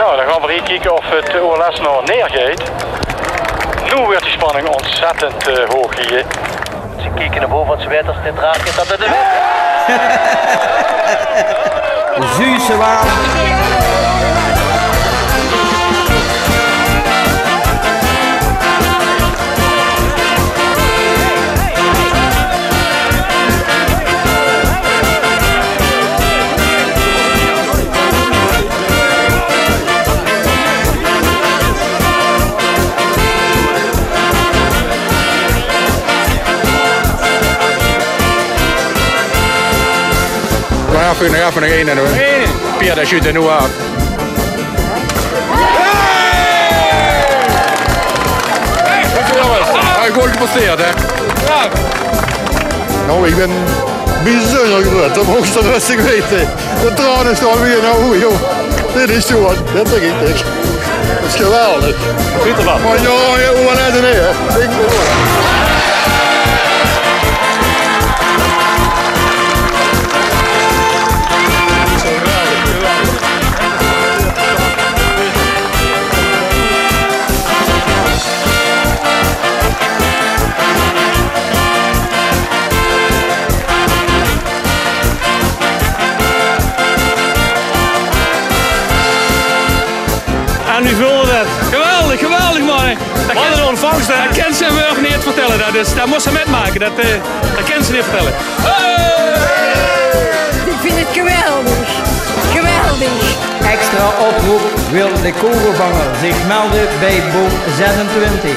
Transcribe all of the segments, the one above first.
Nou, dan gaan we hier kijken of het OLS nou neergeeft. Nu wordt die spanning ontzettend hoog hier. Ze kijken naar boven, want ze weten als het raakt dat het de Zuurse waan. Even nog één en hoor. Pierre, dat schiet er nu af. Hij wordt gepasseerd, hè? Ja. Nou, ik ben bijzonder gerust. Dat moest je rustig weten. De tranen staan weer nou, joh. Dit is zo wat. Dat denk ik. Dat is geweldig. Goed ervan. Maar ja, hoe wat is er hè? Ik En nu vullen dat. Geweldig, geweldig man. Wat een ontvangst. Dat kan ze hem niet vertellen. Dat moest ze metmaken. Dat kan ze niet vertellen. Ik vind het geweldig. Geweldig. Extra oproep wil de kogelvanger zich melden bij boom 26.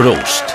Proost.